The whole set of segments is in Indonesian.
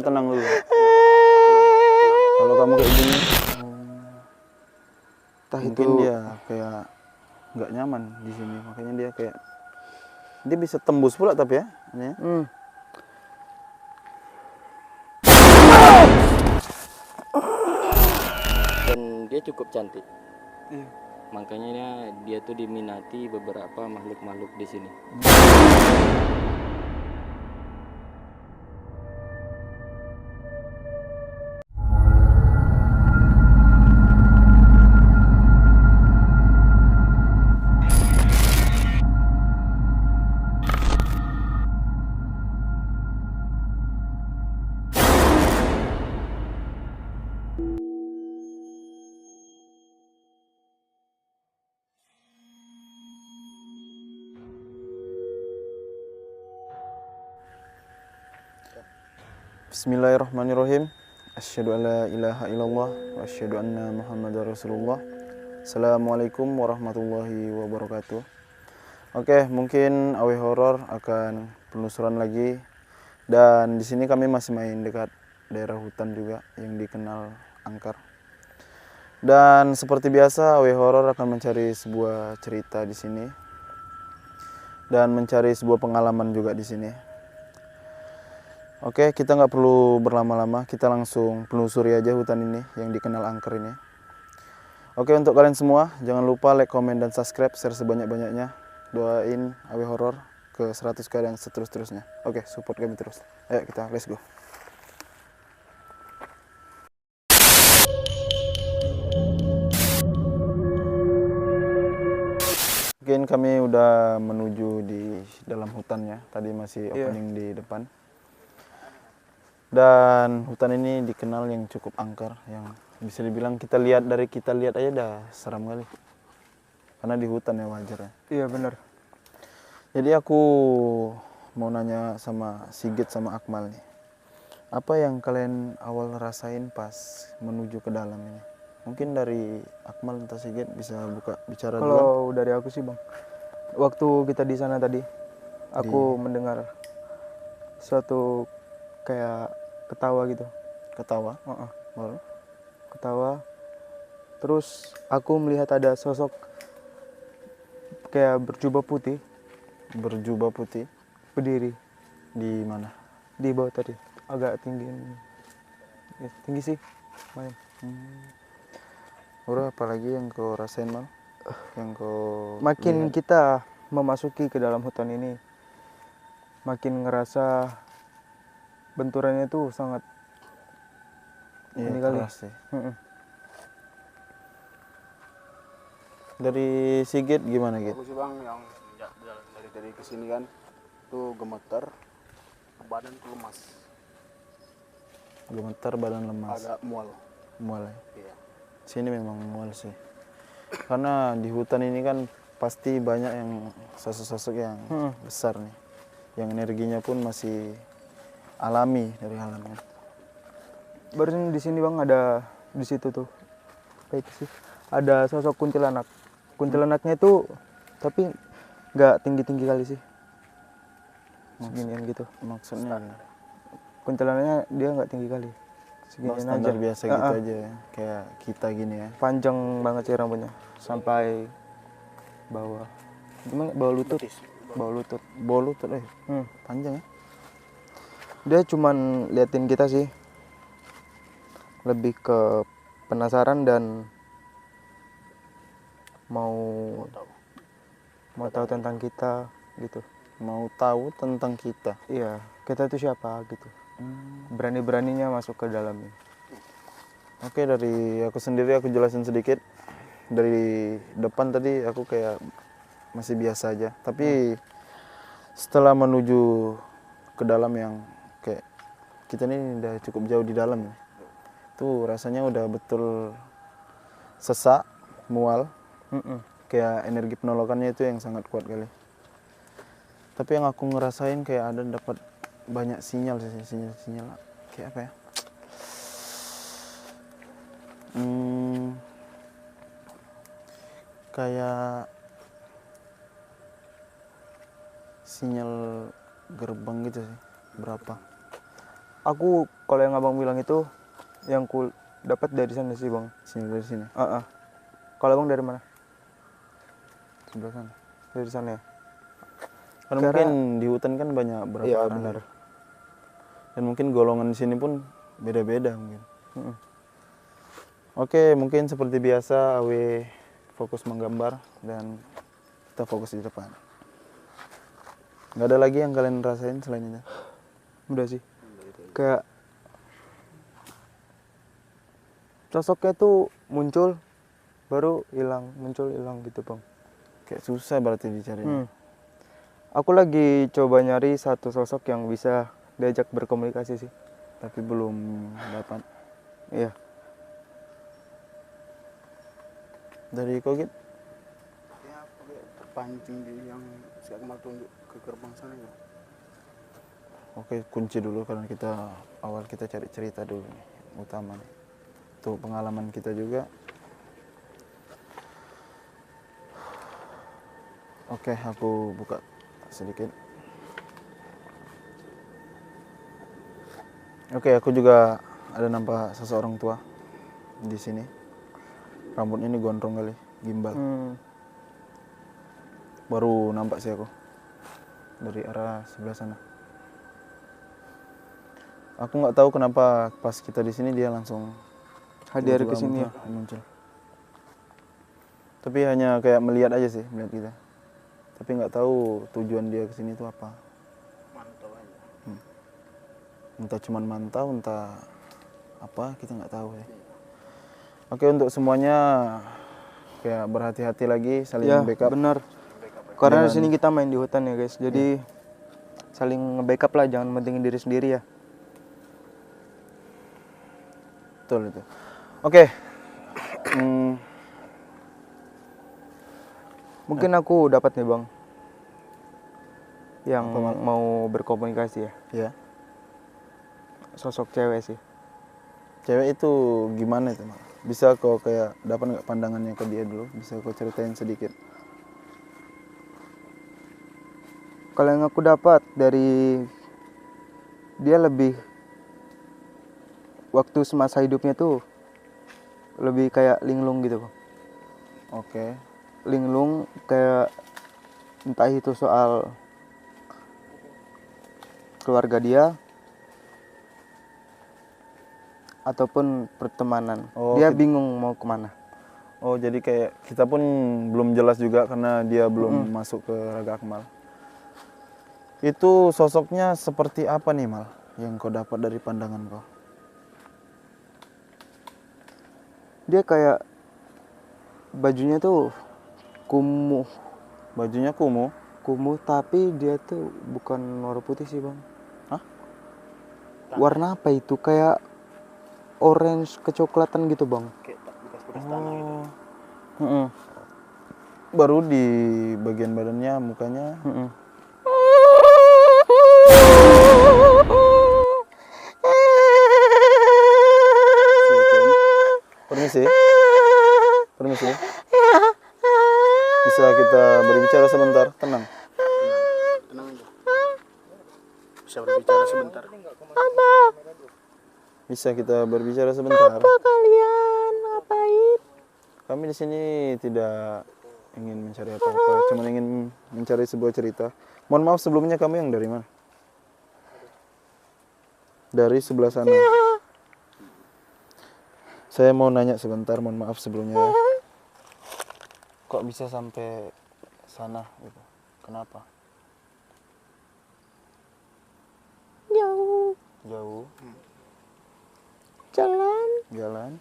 tenang dulu. Kalau kamu kayak gini, mungkin dia kayak nggak nyaman di sini, makanya dia kayak dia bisa tembus pula tapi ya. Ini ya. Dan dia cukup cantik. Makanya dia tuh diminati beberapa makhluk-makhluk di sini. Bismillahirrahmanirrahim. Asyhadu an la ilaha illallah wa asyhadu anna Muhammadar Rasulullah. Assalamualaikum warahmatullahi wabarakatuh. Oke, mungkin AW Horor akan penelusuran lagi. Dan di sini kami masih main dekat daerah hutan juga yang dikenal angker. Dan seperti biasa AW Horor akan mencari sebuah cerita di sini dan mencari sebuah pengalaman juga di sini. Oke, kita nggak perlu berlama-lama, kita langsung penelusuri aja hutan ini yang dikenal angker ini. Oke, untuk kalian semua, jangan lupa like, komen, dan subscribe, share sebanyak-banyaknya. Doain AW Horor ke 100k dan seterusnya. Oke, support kami terus. Ayo kita, let's go. Mungkin kami udah menuju di dalam hutannya, tadi masih opening di depan. Dan hutan ini dikenal yang cukup angker, yang bisa dibilang kita lihat aja dah seram kali. Karena di hutan ya wajar ya. Iya benar. Jadi aku mau nanya sama Sigit sama Akmal nih. Apa yang kalian awal rasain pas menuju ke dalam ini? Mungkin dari Akmal atau Sigit bisa bicara dulu. Kalau dari aku sih bang, waktu kita di sana tadi, aku mendengar suatu kayak ketawa gitu. Ketawa? Baru? Ketawa. Terus aku melihat ada sosok kayak berjubah putih. Berjubah putih? Berdiri. Di mana? Di bawah tadi. Agak tinggi. Ya, tinggi sih. Main. Udah apalagi yang kau rasain Mal? Yang kau Makin kita memasuki ke dalam hutan ini, makin ngerasa benturannya itu sangat ini kali. Sih. Dari Sigit gimana gitu? Aku sih bang yang dari kesini kan tuh gemeter, badan tuh lemas, Gemetar, badan lemas. agak mual. Mual ya? Iya. Sini memang mual sih. Karena di hutan ini kan pasti banyak yang sosok-sosok yang besar nih. Yang energinya pun masih alami dari alamnya. Barusan di sini bang ada di situ tuh, apa itu sih? Ada sosok kuntilanak. Kuntilanaknya itu tapi nggak tinggi-tinggi kali sih. Seginian gitu. Maksudnya Kuntilanaknya dia nggak tinggi kali. Seginian standar aja. biasa gitu aja ya. Kayak kita gini ya. Panjang banget sih rambutnya sampai bawah. Gimana? Bawah lutut. Bawah lutut. Bau lutut panjang ya. Dia cuman liatin kita sih. Lebih ke penasaran dan mau tahu tentang kita gitu. Mau tahu tentang kita. Iya, kita itu siapa gitu. Berani-beraninya masuk ke dalamnya. Oke, dari aku sendiri aku jelasin sedikit. Dari depan tadi aku kayak masih biasa aja. Tapi setelah menuju ke dalam yang kayak kita ini udah cukup jauh di dalam nih. Tuh rasanya udah betul sesak, mual. Kayak energi penolakannya itu yang sangat kuat kali. Tapi yang aku ngerasain kayak ada dapat banyak sinyal kayak apa ya? Kayak sinyal gerbang gitu sih. Berapa? Aku Kalau yang abang bilang itu yang ku dapat dari sana sih bang. Sini dari sini. Kalau abang dari mana? Sebelah sana. Dari sana ya? Karena Karena- mungkin di hutan kan banyak berapa Iya arah. benar. Dan mungkin golongan di sini pun beda-beda mungkin. Mm-mm. Oke, mungkin seperti biasa Awe fokus menggambar dan kita fokus di depan. Nggak ada lagi yang kalian rasain selain itu? Udah sih. Kayak sosoknya tuh muncul baru hilang, muncul hilang gitu bang. Kayak susah berarti dicari. Aku lagi coba nyari satu sosok yang bisa diajak berkomunikasi sih. Tapi belum dapat. Iya. Dari Kogit? Ya pakai terpancing di yang si Akmal tunjuk ke gerbang sana ya. Oke, kunci dulu karena kita awal kita cari cerita dulu nih, utama nih. Tuh pengalaman kita juga. Oke, aku buka sedikit. Oke, aku juga ada nampak seseorang tua di sini. Rambutnya ini gondrong kali, gimbal. Baru nampak sih aku dari arah sebelah sana. Aku nggak tahu kenapa pas kita di sini dia langsung Hadir tiba-tiba ke sini ya. muncul. Tapi hanya kayak melihat aja sih, melihat kita. Tapi nggak tahu tujuan dia ke sini itu apa. Mantap aja. Entah cuman mantau, entah apa, kita nggak tahu ya. Oke, untuk semuanya kayak berhati-hati lagi, saling Ya backup. benar. Karena di sini kita main di hutan ya guys. Jadi saling nge-backup lah, jangan mentingin diri sendiri ya. Betul itu. Oke. Mungkin aku dapat nih bang, yang mau berkomunikasi ya. Ya. Sosok cewek sih. Cewek itu gimana itu, Mal? Bisa kau kayak dapat nggak pandangannya ke dia dulu? Bisa kau ceritain sedikit? Kalau yang aku dapat dari dia lebih waktu semasa hidupnya tuh lebih kayak linglung gitu bang. Oke. Linglung kayak entah itu soal keluarga dia ataupun pertemanan. Oh, Dia bingung mau kemana. Oh, jadi kayak kita pun belum jelas juga karena dia belum masuk ke Raga Akmal. Itu sosoknya seperti apa nih, Mal? Yang kau dapat dari pandangan kau? Dia kayak bajunya tuh kumuh, Bajunya kumuh. tapi dia tuh bukan warna putih sih bang. Hah? Warna apa itu? Kayak orange kecoklatan gitu bang. Kayak tak bekas-bekas tanah gitu. Baru di bagian badannya, mukanya. Permisi. Permisi. Bisa kita berbicara sebentar? Tenang. Tenang aja. Bisa berbicara sebentar. Bisa kita berbicara sebentar? Apa kalian ngapain? Kami di sini tidak ingin mencari apa-apa, cuma ingin mencari sebuah cerita. Mohon maaf sebelumnya, kamu yang dari mana? Dari sebelah sana. Saya mau nanya sebentar, mohon maaf sebelumnya ya. Kok bisa sampai sana gitu? Kenapa? Jauh Jauh, jalan. jalan.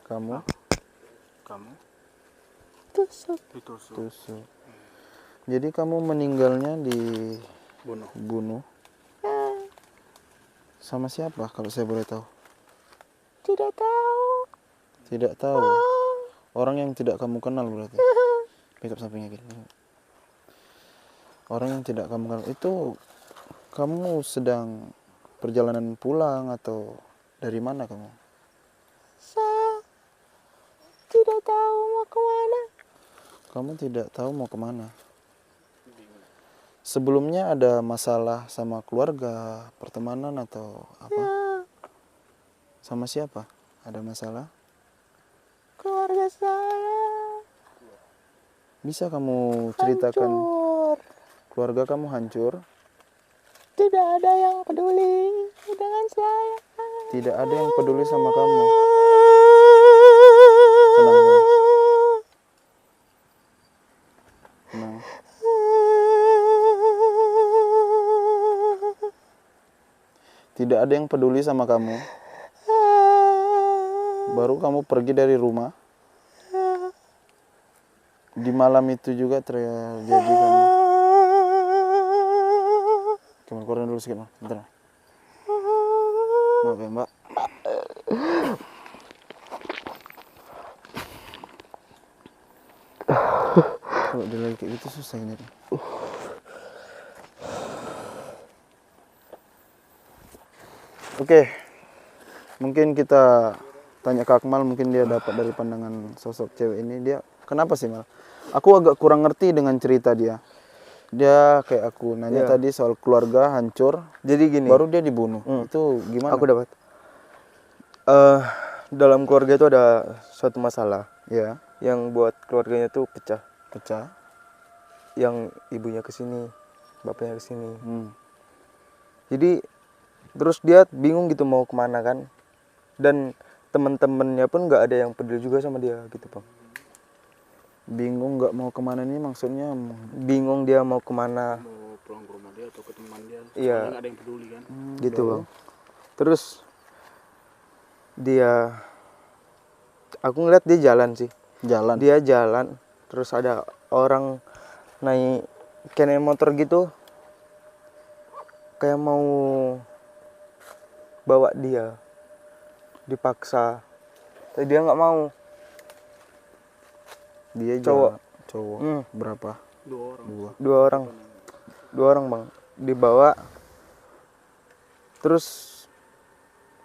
Kamu Kamu Tusuk. ditusuk. tusuk. Jadi kamu meninggalnya Bunuh. dibunuh. Sama siapa kalau saya boleh tahu? Tidak tahu. Tidak tahu. Orang yang tidak kamu kenal berarti. Backup sampingnya gitu. Orang yang tidak kamu kenal itu kamu sedang perjalanan pulang atau dari mana kamu? Saya tidak tahu mau kemana. Kamu tidak tahu mau kemana. Sebelumnya ada masalah sama keluarga, pertemanan atau apa? Sama siapa? Ada masalah? Keluarga saya Bisa kamu ceritakan keluarga kamu hancur? Tidak ada yang peduli dengan saya. Tidak ada yang peduli sama kamu. Tenang, tenang. Tenang. Tidak ada yang peduli sama kamu. Baru kamu pergi dari rumah. Di malam itu juga terjadi kamu. Kamu keluarin dulu sedikit, Mak. Bentar. Maaf ya, Mbak. Kalau dia lagi kayak gitu susah ini. Oke, mungkin kita tanya ke Akmal, mungkin dia dapat dari pandangan sosok cewek ini. Dia kenapa sih, Mal? Aku agak kurang ngerti dengan cerita dia. Dia kayak aku nanya Iya. tadi soal keluarga hancur, Jadi gini, baru dia dibunuh. Itu gimana? aku dapat. Dalam keluarga itu ada suatu masalah Ya, yang buat keluarganya tuh pecah. pecah. Yang ibunya ke sini, bapaknya ke sini. Hmm. Jadi terus dia bingung gitu mau kemana kan. Dan teman-temannya pun nggak ada yang peduli juga sama dia gitu bang. Bingung nggak mau kemana ini maksudnya? Bingung dia mau kemana Mau pulang ke rumah dia atau ke teman dia. Iya. Soalnya nggak ada yang peduli kan. gitu bang. Terus dia, aku ngeliat dia jalan sih. Jalan. Dia jalan, terus ada orang naik kayak motor gitu, kayak mau bawa dia, dipaksa. Tapi dia nggak mau. Dia Cowok. Cowok. Hmm. Berapa? 2 orang. Dua. Dua orang bang, dibawa, terus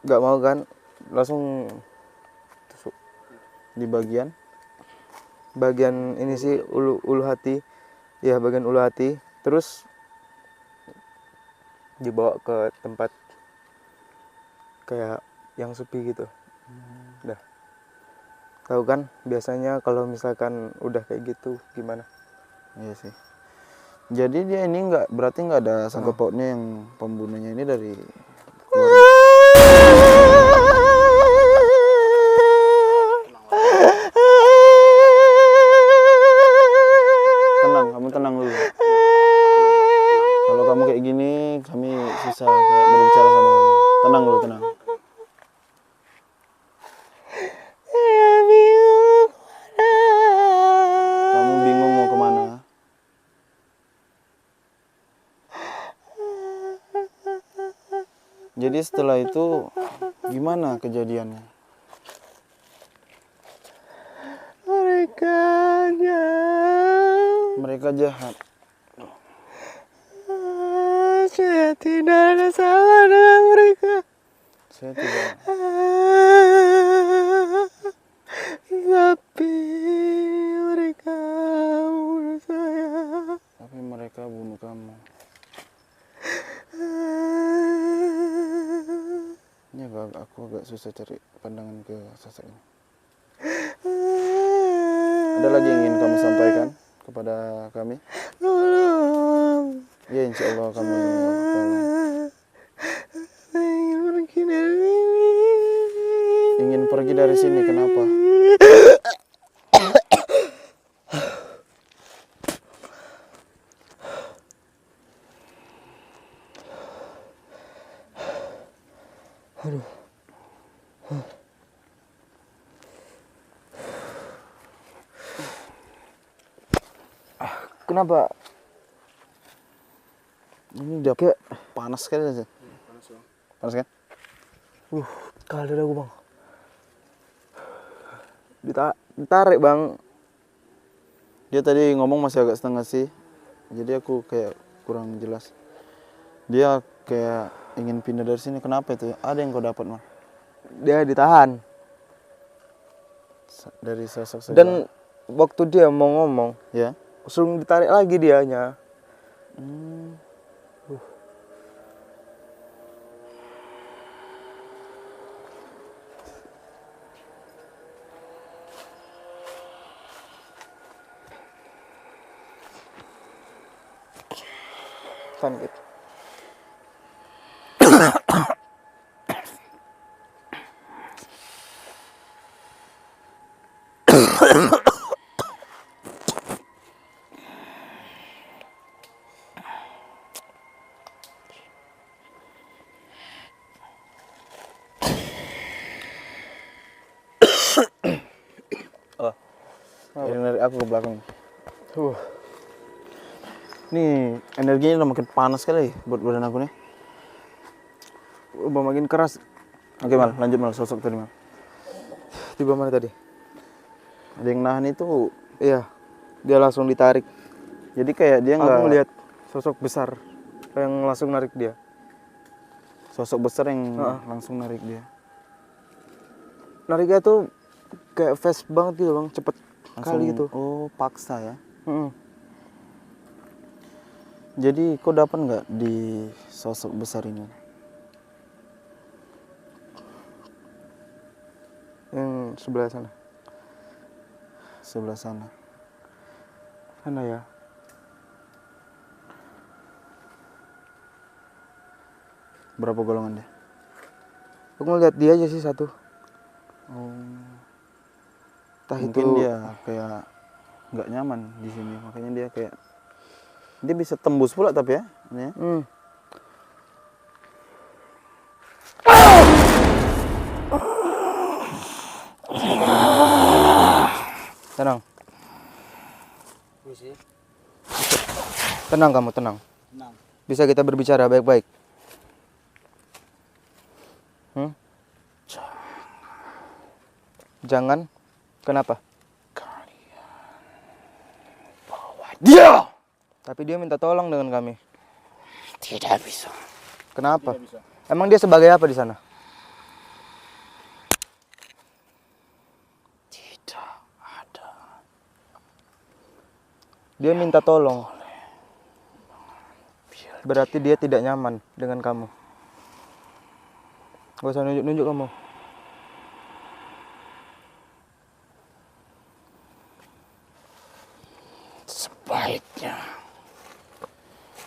nggak mau kan, langsung tusuk Di bagian bagian ini sih ulu hati, ya bagian ulu hati, terus dibawa ke tempat kayak yang sepi gitu. Dah, tahu kan biasanya kalau misalkan udah kayak gitu gimana? Iya sih. Jadi dia ini berarti nggak ada sangkut pautnya yang pembunuhnya ini dari keluarga. Tenang, kamu tenang dulu. Kalau kamu kayak gini, kami susah kayak berbicara sama kamu. Tenang dulu, tenang. Kamu bingung mau kemana? Jadi setelah itu gimana kejadiannya? Mereka jahat. Saya tidak ada salah dengan mereka. Saya tidak. Tapi mereka bunuh saya. Tapi mereka bunuh kamu. Ini aku agak susah cari pandangan ke sosok ini. Ada lagi yang ingin kamu sampaikan kepada kami? Tolong. Ya, insya Allah kami tolong. Saya ingin pergi dari sini. Ingin pergi dari sini, kenapa? Kenapa? Ini udah kayak panas sekali aja. Panas bang. Panas kan? Kali dah aku bang. Ditarik bang. Dia tadi ngomong masih agak setengah sih. Jadi aku kayak kurang jelas. Dia kayak ingin pindah dari sini. Kenapa itu? Ada yang kau dapat, Mas? Dia ditahan. Dari sosok saja. Dan waktu dia mau ngomong, Ya. langsung ditarik lagi dianya. Hmm. Fun gitu. Ini dari aku ke belakang. Uh. Ini energinya udah makin panas kali buat badan aku nih. Udah makin keras. Oke Mal, lanjut Mal, sosok tadi Mal. Tiba mana tadi? Ada yang nahan itu, Iya. Dia langsung ditarik. jadi kayak dia Aku nggak melihat sosok besar yang langsung narik dia. sosok besar yang langsung narik dia. Nariknya tuh kayak fast banget gitu bang, cepet Langsung, kali gitu. oh paksa ya. Mm-mm. Jadi kau dapat nggak di sosok besar ini? Yang sebelah sana. Sebelah sana. Mana ya? Berapa golongan dia? Aku ngeliat dia aja sih satu. Oh, Entah mungkin itu dia kayak nggak nyaman di sini, makanya dia kayak dia bisa tembus pula tapi ya, ini ya. Tenang. Tenang kamu, tenang. Bisa kita berbicara baik-baik. Jangan. Kenapa? Dia Tapi dia minta tolong dengan kami. tidak bisa. Kenapa? Emang dia sebagai apa di sana? Tidak ada. Dia minta tolong. Berarti dia tidak nyaman dengan kamu. Gak usah nunjuk-nunjuk kamu. Sebaiknya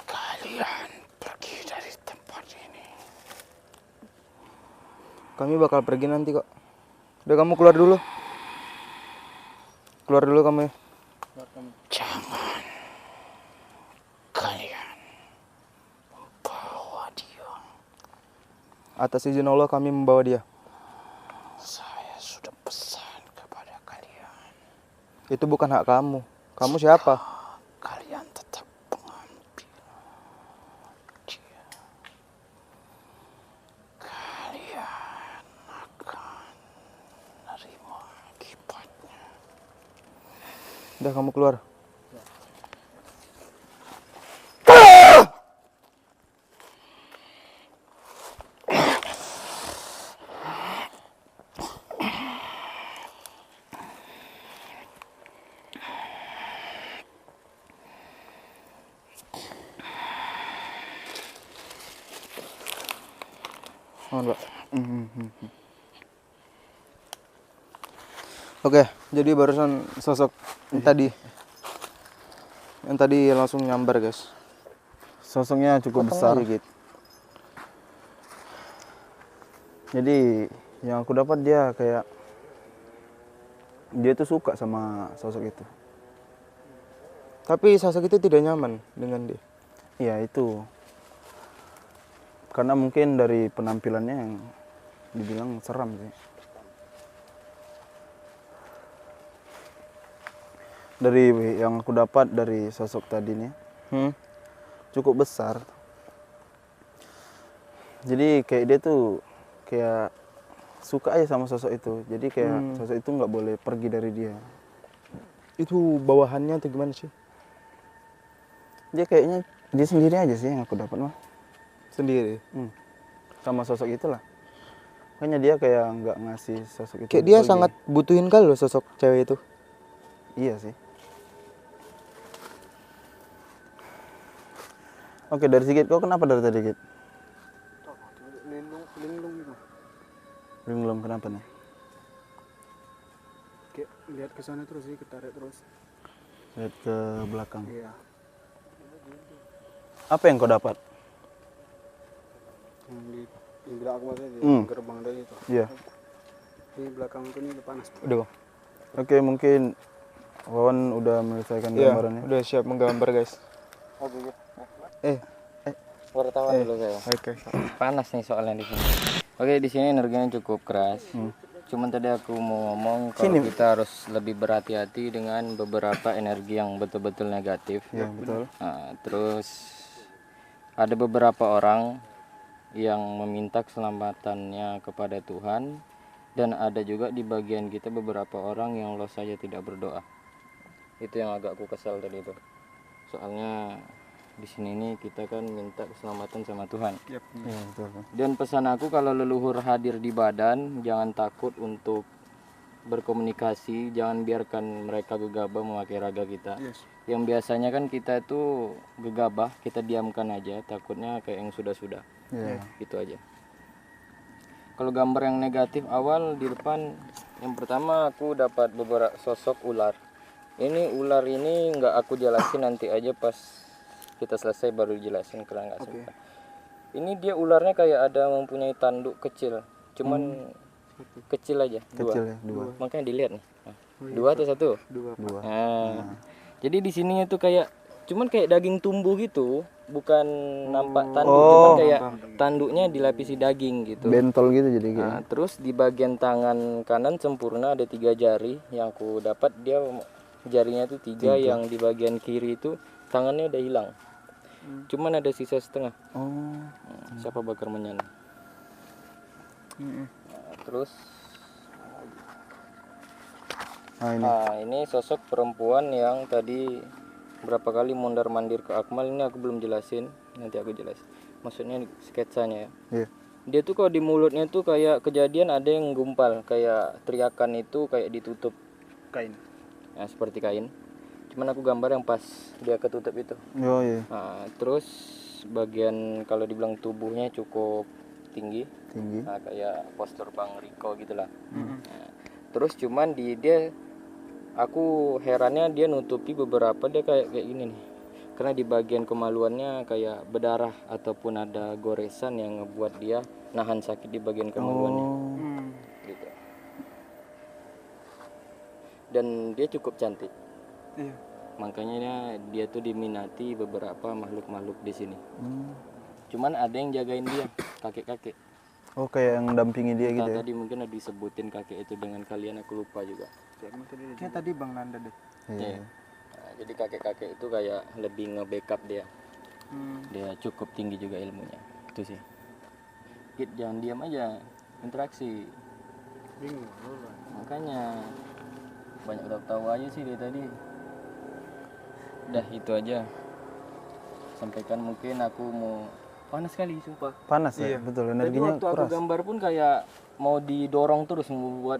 kalian pergi dari tempat ini. Kami bakal pergi nanti kok. Udah kamu keluar dulu. Keluar dulu kamu ya. Jangan kalian membawa dia. Atas izin Allah kami membawa dia. Saya sudah pesan kepada kalian. Itu bukan hak kamu. Kamu siapa? Kalian tetap mengambil dia. Kalian akan menerima akibatnya. Udah kamu keluar. Mohon, Pak. Oke, jadi barusan sosok yang tadi langsung nyambar, guys. Sosoknya cukup besar. Gitu. Jadi yang aku dapat dia kayak dia tuh suka sama sosok itu. Tapi sosok itu tidak nyaman dengan dia. Iya itu. Karena mungkin dari penampilannya yang dibilang seram sih. Dari yang aku dapat dari sosok tadi nih cukup besar. Jadi kayak dia tuh kayak suka aja sama sosok itu. Jadi kayak sosok itu nggak boleh pergi dari dia. Itu bawahannya atau gimana sih? Dia kayaknya dia sendiri aja sih yang aku dapat mah. Sendiri. Sama sosok itulah. Makanya dia kayak nggak ngasih sosok itu. Kayak dia pergi. sangat butuhin kali loh sosok cewek itu. Iya sih. Oke, dari Sigit. Kau kenapa dari tadi, Git? Linglung gitu. Belum kenapa nih? Kayak lihat ke sana terus sih, ketarik terus. Lihat ke belakang. Iya. Apa yang kau dapat? Yang bilang aku maksudnya di gerbang tadi itu. Iya. Di belakang itu nih panas. Udah bang. Oke, mungkin Wawan udah menyelesaikan Iya, gambarannya. udah siap menggambar guys. Oke, Git. Eh, Wartawan dulu saya. oke. Panas nih soalnya di sini. Oke, di sini energinya cukup keras. Cuman tadi aku mau ngomong kalau kita harus lebih berhati-hati dengan beberapa energi yang betul-betul negatif. Iya, betul. Nah, terus ada beberapa orang yang meminta keselamatannya kepada Tuhan, dan ada juga di bagian kita beberapa orang yang loh saja tidak berdoa. Itu yang agak aku kesal tadi itu. Soalnya di sini nih kita kan minta keselamatan sama Tuhan. Iya, betul. Dan pesan aku kalau leluhur hadir di badan, jangan takut untuk berkomunikasi, jangan biarkan mereka gegabah memakai raga kita. Yes. Yang biasanya kan kita itu gegabah, kita diamkan aja, takutnya kayak yang sudah-sudah. Iya. Gitu aja. Kalau gambar yang negatif awal di depan, yang pertama aku dapat beberapa sosok ular. Ini ular ini nggak aku jelasin, nanti aja pas kita selesai baru dijelasin karena nggak sempat. Ini dia ularnya kayak ada mempunyai tanduk kecil, cuman kecil aja, Kecil dua. ya, dua. Makanya dilihat nih, dua atau satu? Dua. Nah, jadi di sininya tuh kayak cuman kayak daging tumbuh gitu, bukan nampak tanduk, cuman kayak tanduknya dilapisi daging gitu. Bentol gitu jadi kayak. Nah, terus di bagian tangan kanan sempurna ada 3 jari yang aku dapat, dia jarinya tuh 3, yang di bagian kiri itu tangannya udah hilang. Cuman ada sisa setengah. Oh. Siapa bakar menyala. Nah, terus ini sosok perempuan yang tadi berapa kali mondar mandir ke Akmal. Ini aku belum jelasin, nanti aku jelasin. Maksudnya sketsanya ya. Iya. Dia tuh kalau di mulutnya tuh kayak kejadian ada yang gumpal, kayak teriakan itu kayak ditutup Kain. ya, seperti kain. Cuman aku gambar yang pas dia ketutup itu. Oh iya. Nah, terus bagian kalau dibilang tubuhnya cukup tinggi. Nah, kayak postur Bang Riko gitulah. Nah, terus cuman dia aku herannya dia nutupi beberapa, dia kayak gini nih. Karena di bagian kemaluannya kayak berdarah ataupun ada goresan yang ngebuat dia nahan sakit di bagian kemaluannya. Gitu. Dan dia cukup cantik. Iya. Makanya dia tuh diminati beberapa makhluk-makhluk di sini. Cuman ada yang jagain dia, kakek-kakek. Oh, kayak yang dampingi dia gitu ya. Tadi mungkin ada disebutin kakek itu dengan kalian, aku lupa juga. Kayak tadi Bang Nanda deh. Iya. Nah, jadi kakek-kakek itu kayak lebih nge-backup dia. Dia cukup tinggi juga ilmunya. Itu sih. Git, jangan diam aja, interaksi. Bingung. Makanya banyak tahu aja sih dia tadi. Udah itu aja. Sampaikan mungkin aku mau panas sekali sumpah. Panas ya, betul. Tadi Energinya waktu aku keras. gambar pun kayak mau didorong terus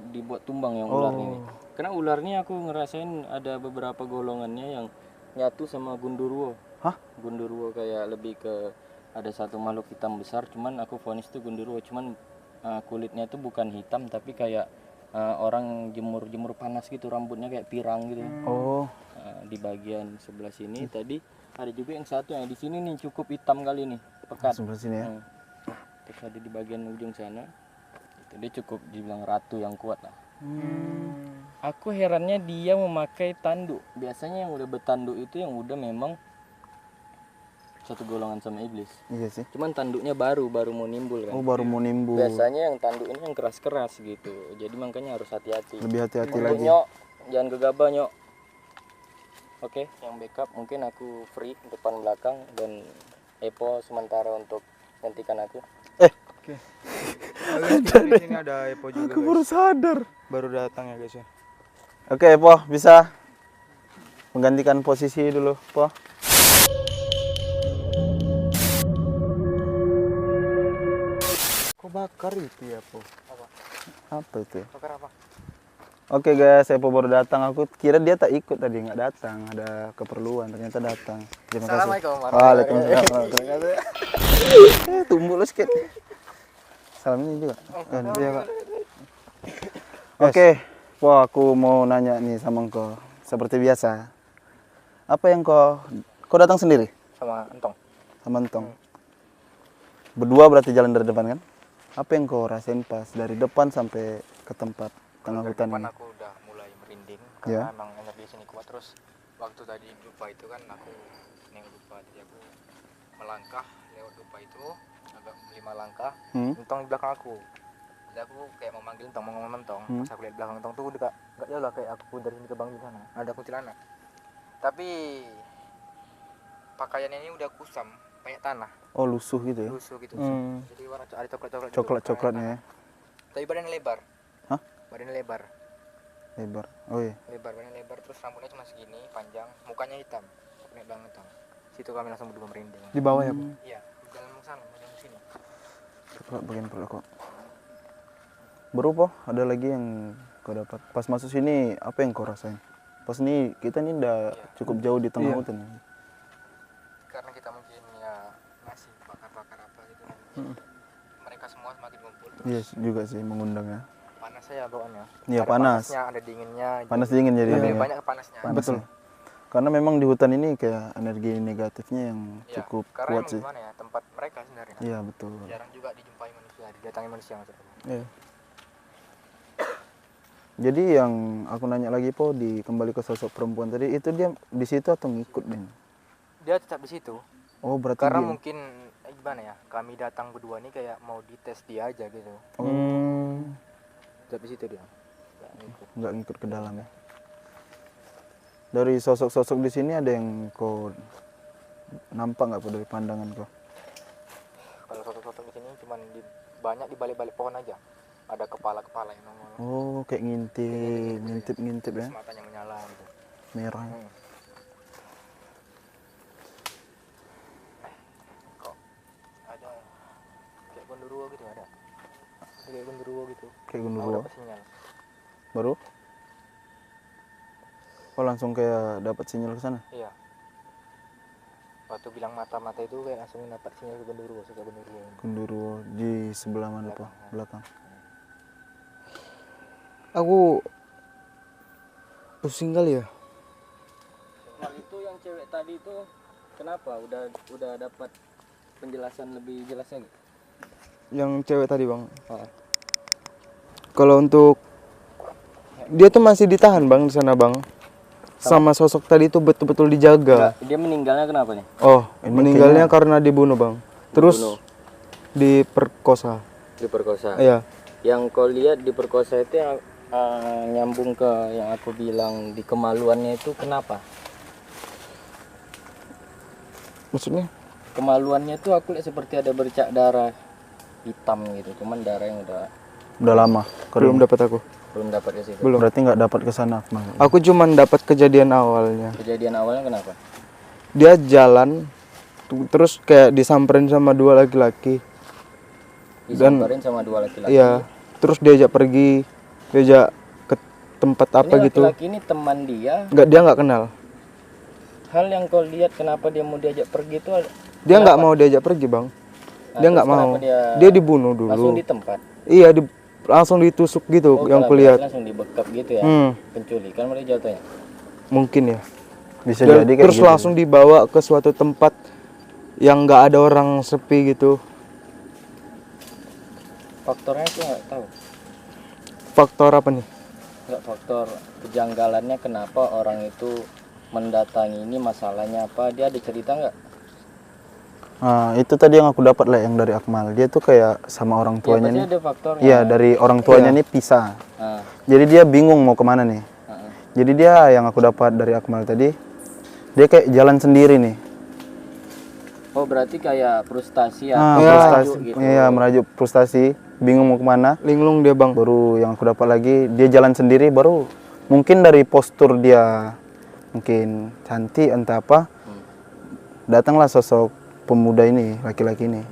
dibuat tumbang yang ular ini. Karena ular ini aku ngerasain ada beberapa golongannya yang nyatu sama gundurwo. Hah? Gundurwo kayak lebih ke ada satu makhluk hitam besar, cuman aku vonis itu gundurwo, cuman kulitnya tuh bukan hitam tapi kayak orang jemur panas gitu, rambutnya kayak pirang gitu. Oh. Di bagian sebelah sini tadi ada juga yang satu yang di sini nih cukup hitam kali nih, pekat. Sebelah sini ya. Terus ada di bagian ujung sana. Itu dia cukup dibilang ratu yang kuat lah. Aku herannya dia memakai tanduk. Biasanya yang udah bertanduk itu yang udah memang satu golongan sama iblis. Iya sih. Cuman tanduknya baru mau nimbul kan. Oh, baru mau nimbul. Biasanya yang tanduk ini yang keras-keras gitu. Jadi makanya harus hati-hati. Lebih hati-hati Mungkin lagi. Nyok, jangan gegabah Nyok. Oke, yang backup mungkin aku free depan belakang dan Epo sementara untuk gantikan aku. Di sini ada Epo juga. Aku baru sadar. Baru datang ya guys ya. Oke, Po, bisa menggantikan posisi dulu, Po. Kok bakar itu ya Po? Apa itu ya? Bakar apa? Oke guys, saya baru datang. Aku kira dia tak ikut tadi, nggak datang. Ada keperluan, ternyata datang. Terima kasih. Assalamualaikum warahmatullahi Waalaikumsalam. Tumbuh lu sedikit. Salam ini juga. Iya kak. Oke, wah aku mau nanya nih sama engkau. Seperti biasa. Apa yang kau datang sendiri? Sama Entong. Sama Entong. Berdua berarti jalan dari depan kan? Apa yang kau rasain pas dari depan sampai ke tempat tengah Dari hutan depan ini? aku udah mulai merinding Ya. karena emang energi sini kuat. Terus waktu tadi dupa itu kan aku nengok dupa, jadi aku melangkah lewat dupa itu agak 5 langkah. Entong di belakang aku. Jadi aku kayak mau manggil Entong, mau ngomong Entong. Pas aku lihat belakang Entong tuh udah nggak jauh lah kayak aku dari sini ke Bang di sana. Ada kuntilanak. Tapi pakaiannya ini udah kusam, banyak tanah, Oh lusuh gitu ya? lusuh gitu. Hmm. Jadi warna ada coklat-coklat. gitu, Coklat-coklatnya ya? Tapi badannya lebar. Hah? Badannya lebar. Lebar. Oh iya. Badannya lebar, terus rambutnya cuma segini panjang, mukanya hitam, mukanya banget hitam. Situ kami langsung berdua merinding. Di bawah ya, Bang? Iya, jalan mau sana, mau jalan sini. Coklat bagian perut kok. Bro, Po, ada lagi yang kau dapat. Pas masuk sini, apa yang kau rasain? Pas ini kita ini udah cukup jauh di tengah hutan. Karena kita mungkin ya ngasih bakar-bakar apa gitu. Mereka semua semakin ngumpul. Iya juga sih mengundang ya. Panas saya bawaannya. Iya, Ada panas. panasnya, ada dinginnya. Panas dingin jadi. Lebih ya. banyak panasnya. Panas ya. Karena memang di hutan ini kayak energi negatifnya yang Iya, cukup karena kuat emang sih. gimana ya, tempat mereka sebenarnya. Iya betul. Jarang juga dijumpai manusia, didatangi manusia maksudnya. Iya. Jadi yang aku nanya lagi Po, kembali ke sosok perempuan tadi, itu dia di situ atau ngikut Den? Dia tetap di situ. Oh berarti Karena dia. mungkin gimana ya, kami datang berdua nih kayak mau dites dia aja gitu. Tetap di situ dia. Nggak ngikut. Nggak ngikut ke dalam ya. Dari sosok-sosok di sini ada yang kau nampak nggak Po dari pandangan kau? Kalau sosok-sosok di sini cuman banyak di balik-balik pohon aja. Ada kepala-kepala yang nongol. Oh kayak ngintip ya, Terus matanya menyala gitu. merah. Kok ada kayak gondoruo gitu ada. Kayak gondoruo gitu. Kayak Mau gunduruwo. dapat sinyal. Baru? Oh langsung kayak dapat sinyal ke sana. Iya. Waktu bilang mata-mata itu kayak langsung dapat sinyal ke gondoruo, suka gondoruo. Gunduruwo di sebelah mana Po? Belakang. Aku pusing kali ya. Nah itu yang cewek tadi itu kenapa? Udah dapat penjelasan lebih jelasnya gitu? Yang cewek tadi, Bang. Kalau untuk dia tuh masih ditahan, Bang, di sana, Bang. Sama sosok tadi itu betul-betul dijaga. Dia meninggalnya kenapa nih? Oh, meninggalnya karena dibunuh, Bang. Terus diperkosa. Diperkosa. Iya. Yang kau lihat diperkosa itu yang nyambung ke yang aku bilang di kemaluannya itu kenapa? Maksudnya? Kemaluannya itu aku lihat seperti ada bercak darah hitam gitu, cuman darah yang udah lama. Belum dapat aku. belum dapat ke situ. Belum. Berarti nggak dapat ke sana. Aku cuman dapat kejadian awalnya. Kejadian awalnya kenapa? Dia jalan terus kayak disamperin sama dua laki-laki. Disamperin sama dua laki-laki. Iya. Terus diajak pergi, diajak ke tempat apa Ini gitu. laki-laki ini teman dia. Dia nggak kenal. Hal yang kau lihat kenapa dia mau diajak pergi itu Dia nggak mau diajak pergi, Bang. Dia nggak terus mau. kenapa Dia dibunuh dulu. langsung di tempat. Iya, langsung ditusuk gitu yang kalau kulihat. langsung dibekap gitu ya. Penculikan mereka jatuhnya. Mungkin ya. Bisa jadi kayak Terus gitu. langsung dibawa ke suatu tempat yang nggak ada orang, sepi gitu. Faktornya aku nggak tahu. Faktor apa nih? Nggak, faktor kejanggalannya kenapa orang itu mendatangi ini, masalahnya apa? Dia ada cerita nggak? Nah, itu tadi yang aku dapat lah yang dari Akmal. Dia tuh kayak sama orang tuanya Pasti nih. ada faktornya. Iya, dari orang tuanya nih pisah. Nah, Jadi dia bingung mau kemana nih. Jadi dia yang aku dapat dari Akmal tadi, dia kayak jalan sendiri nih. oh berarti kayak frustasi ya? Frustasi, gitu. iya merajuk frustasi, bingung mau kemana. Linglung dia, Bang. Baru yang aku dapat lagi, dia jalan sendiri. Baru mungkin dari postur dia mungkin cantik entah apa, datanglah sosok pemuda ini, laki-laki ini.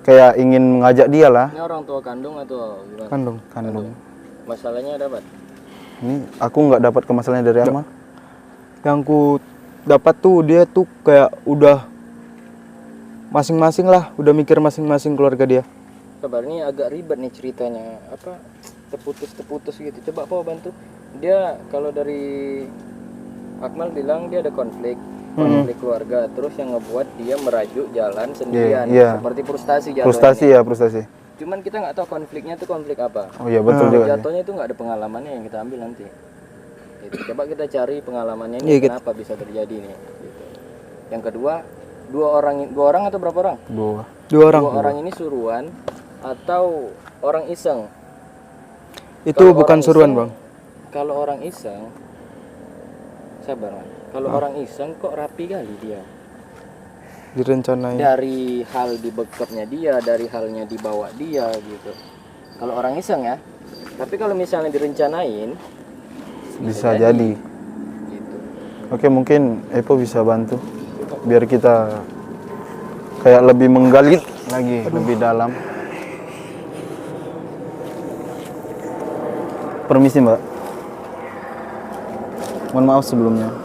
Kayak ingin mengajak dia lah. Ini orang tua kandung atau gimana? Kandung. Kandung. Masalahnya ada apa? Ini aku nggak dapat kemasalannya dari Amal. Yang ku dapat tuh dia tuh kayak udah masing-masing lah, udah mikir masing-masing keluarga dia. Kabar ini agak ribet nih ceritanya, apa terputus gitu. Coba Pau bantu. Dia kalau dari Akmal bilang dia ada konflik keluarga, terus yang ngebuat dia merajuk jalan sendirian, Iya. seperti frustasi jatuhnya. Frustasi ya, frustasi. Cuman kita nggak tahu konfliknya itu konflik apa. Oh iya betul juga. sih. Jatuhnya itu nggak ada pengalamannya yang kita ambil nanti. Gitu. Coba kita cari pengalamannya ini Iya, gitu. kenapa bisa terjadi nih. Gitu. Yang kedua, dua orang atau berapa orang? Dua. Dua orang. Dua orang ini suruhan atau orang iseng? Itu Kalau bukan orang suruhan, iseng- Bang. Kalau orang iseng, sabar Man. Kalau orang iseng kok rapi kali dia. Direncanain. Dari hal di backupnya dia, dari halnya dibawa dia gitu. Kalau orang iseng ya. Tapi kalau misalnya direncanain, Bisa jadi. gitu. Oke, mungkin Epo bisa bantu biar kita kayak lebih menggali lagi lebih dalam. Permisi Mbak. Mohon maaf sebelumnya.